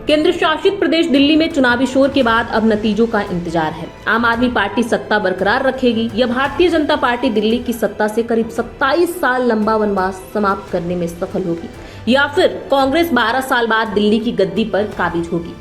केंद्र शासित प्रदेश दिल्ली में चुनावी शोर के बाद अब नतीजों का इंतजार है। आम आदमी पार्टी सत्ता बरकरार रखेगी या भारतीय जनता पार्टी दिल्ली की सत्ता से करीब 27 साल लंबा वनवास समाप्त करने में सफल होगी या फिर कांग्रेस 12 साल बाद दिल्ली की गद्दी पर काबिज होगी।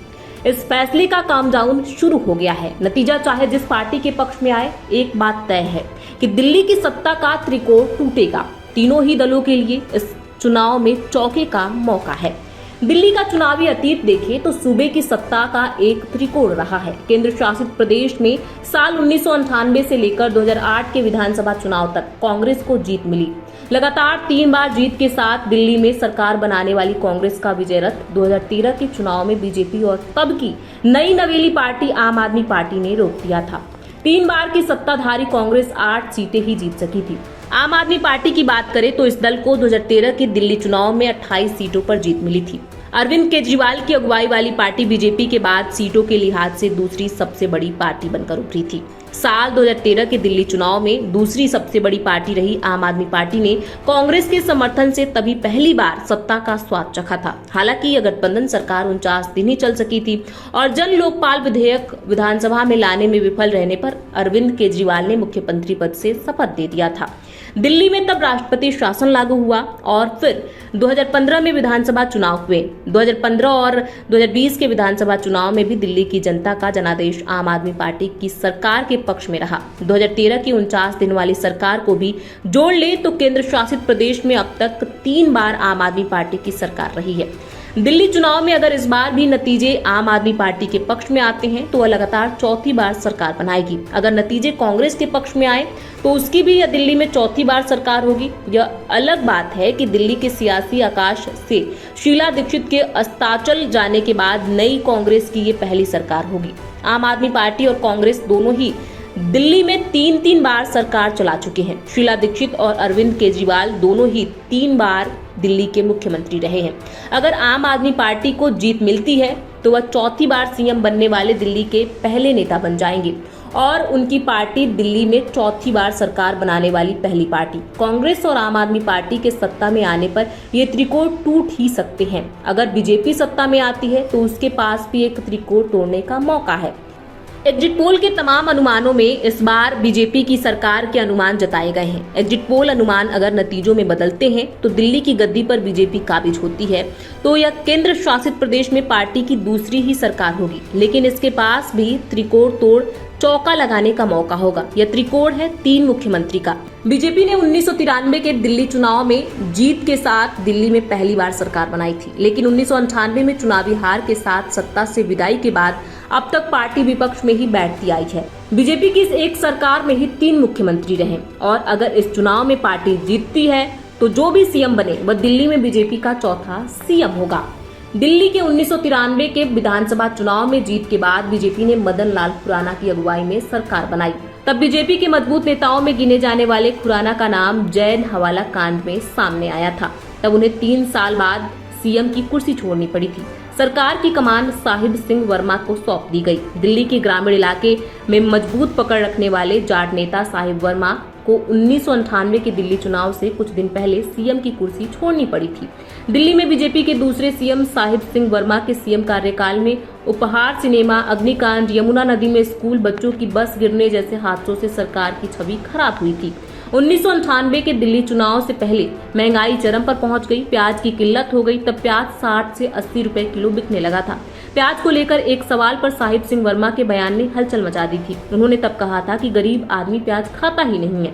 इस फैसले का कामडाउन शुरू हो गया है। नतीजा चाहे जिस पार्टी के पक्ष में आए, एक बात तय है कि दिल्ली की सत्ता का त्रिकोण टूटेगा। तीनों ही दलों के लिए इस चुनाव में चौके का मौका है। दिल्ली का चुनावी अतीत देखें तो सूबे की सत्ता का एक त्रिकोण रहा है। केंद्र शासित प्रदेश में साल 1998 से लेकर 2008 के विधानसभा चुनाव तक कांग्रेस को जीत मिली। लगातार 3 बार जीत के साथ दिल्ली में सरकार बनाने वाली कांग्रेस का विजय रथ 2013 के चुनाव में बीजेपी और तब की नई नवेली पार्टी आम आदमी पार्टी ने रोक दिया था। 3 बार की सत्ताधारी कांग्रेस 8 सीटें ही जीत सकी थी। आम आदमी पार्टी की बात करें तो इस दल को 2013 के दिल्ली चुनाव में 28 सीटों पर जीत मिली थी। अरविंद केजरीवाल की अगुवाई वाली पार्टी बीजेपी के बाद सीटों के लिहाज से दूसरी सबसे बड़ी पार्टी बनकर उभरी थी। साल 2013 के दिल्ली चुनाव में दूसरी सबसे बड़ी पार्टी रही आम आदमी पार्टी ने कांग्रेस के समर्थन से तभी पहली बार सत्ता का स्वाद चखा था। हालांकि यह गठबंधन सरकार 49 दिन ही चल सकी थी और जन लोकपाल विधेयक विधानसभा में लाने में विफल रहने पर अरविंद केजरीवाल ने मुख्यमंत्री पद से शपथ दे दिया था। दिल्ली में तब राष्ट्रपति शासन लागू हुआ और फिर 2015 में विधानसभा चुनाव हुए। 2015 और 2020 के विधानसभा चुनाव में भी दिल्ली की जनता का जनादेश आम आदमी पार्टी की सरकार के पक्ष में रहा। 2013 की 49 दिन वाली सरकार को भी जोड़ ले तो केंद्र शासित प्रदेश में अब तक 3 बार आम आदमी पार्टी की सरकार रही है। दिल्ली चुनाव में अगर इस बार भी नतीजे आम आदमी पार्टी के पक्ष में आते हैं तो वह लगातार चौथी बार सरकार बनाएगी। अगर नतीजे कांग्रेस के पक्ष में आए तो उसकी भी दिल्ली में चौथी बार सरकार होगी। यह अलग बात है कि दिल्ली के सियासी आकाश से शीला दीक्षित के अस्ताचल जाने के बाद नई कांग्रेस की ये पहली सरकार होगी। आम आदमी पार्टी और कांग्रेस दोनों ही दिल्ली में 3 बार सरकार चला चुके हैं। शीला दीक्षित और अरविंद केजरीवाल दोनों ही 3 बार दिल्ली के मुख्यमंत्री रहे हैं। अगर आम आदमी पार्टी को जीत मिलती है तो वह चौथी बार सीएम बनने वाले दिल्ली के पहले नेता बन जाएंगे और उनकी पार्टी दिल्ली में चौथी बार सरकार बनाने वाली पहली पार्टी। कांग्रेस और आम आदमी पार्टी के सत्ता में आने पर ये त्रिकोण टूट ही सकते हैं। अगर बीजेपी सत्ता में आती है तो उसके पास भी एक त्रिकोण तोड़ने का मौका है। एग्जिट पोल के तमाम अनुमानों में इस बार बीजेपी की सरकार के अनुमान जताए गए हैं। एग्जिट पोल अनुमान अगर नतीजों में बदलते हैं तो दिल्ली की गद्दी पर बीजेपी काबिज होती है तो यह केंद्र शासित प्रदेश में पार्टी की दूसरी ही सरकार होगी। लेकिन इसके पास भी त्रिकोण तोड़ चौका लगाने का मौका होगा। यह त्रिकोण है 3 मुख्यमंत्री का। बीजेपी ने 1993 के दिल्ली चुनाव में जीत के साथ दिल्ली में पहली बार सरकार बनाई थी, लेकिन 1998 में चुनावी हार के साथ सत्ता से विदाई के बाद अब तक पार्टी विपक्ष में ही बैठती आई है। बीजेपी की इस एक सरकार में ही 3 मुख्यमंत्री रहे और अगर इस चुनाव में पार्टी जीतती है तो जो भी सीएम बने वह दिल्ली में बीजेपी का चौथा सीएम होगा। दिल्ली के 1993 के विधानसभा चुनाव में जीत के बाद बीजेपी ने मदन लाल खुराना की अगुवाई में सरकार बनाई। तब बीजेपी के मजबूत नेताओं में गिने जाने वाले खुराना का नाम जैन हवाला कांड में सामने आया था। तब उन्हें 3 साल बाद सीएम की कुर्सी छोड़नी पड़ी थी। सरकार की कमान साहिब सिंह वर्मा को सौंप दी गई। दिल्ली के ग्रामीण इलाके में मजबूत पकड़ रखने वाले जाट नेता साहिब वर्मा को 1998 के दिल्ली चुनाव से कुछ दिन पहले सीएम की कुर्सी छोड़नी पड़ी थी। दिल्ली में बीजेपी के दूसरे सीएम साहिब सिंह वर्मा के सीएम कार्यकाल में उपहार सिनेमा, अग्निकांड, यमुना नदी में स्कूल बच्चों की बस गिरने जैसे हादसों से सरकार की छवि खराब हुई थी। 1998 के दिल्ली चुनाव से पहले महंगाई चरम पर पहुंच गई। प्याज की किल्लत हो गई। तब प्याज 60 से 80 रुपए किलो बिकने लगा था। प्याज को लेकर एक सवाल पर साहिब सिंह वर्मा के बयान ने हलचल मचा दी थी। उन्होंने तब कहा था कि गरीब आदमी प्याज खाता ही नहीं है।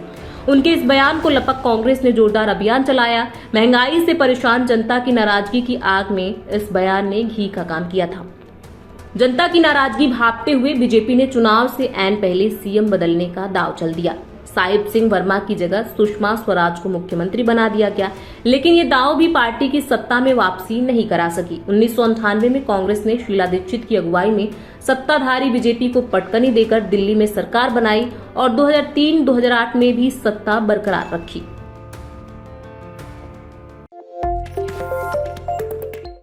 उनके इस बयान को लपक कांग्रेस ने जोरदार अभियान चलाया। महंगाई से परेशान जनता की नाराजगी की आग में इस बयान ने घी का काम किया था। जनता की नाराजगी भांपते हुए बीजेपी ने चुनाव से ऐन पहले सीएम बदलने का दांव चल दिया। साहिब सिंह वर्मा की जगह सुषमा स्वराज को मुख्यमंत्री बना दिया गया, लेकिन ये दांव भी पार्टी की सत्ता में वापसी नहीं करा सकी। 1998 में कांग्रेस ने शीला दीक्षित की अगुवाई में सत्ताधारी बीजेपी को पटकनी देकर दिल्ली में सरकार बनाई और 2003-2008 में भी सत्ता बरकरार रखी।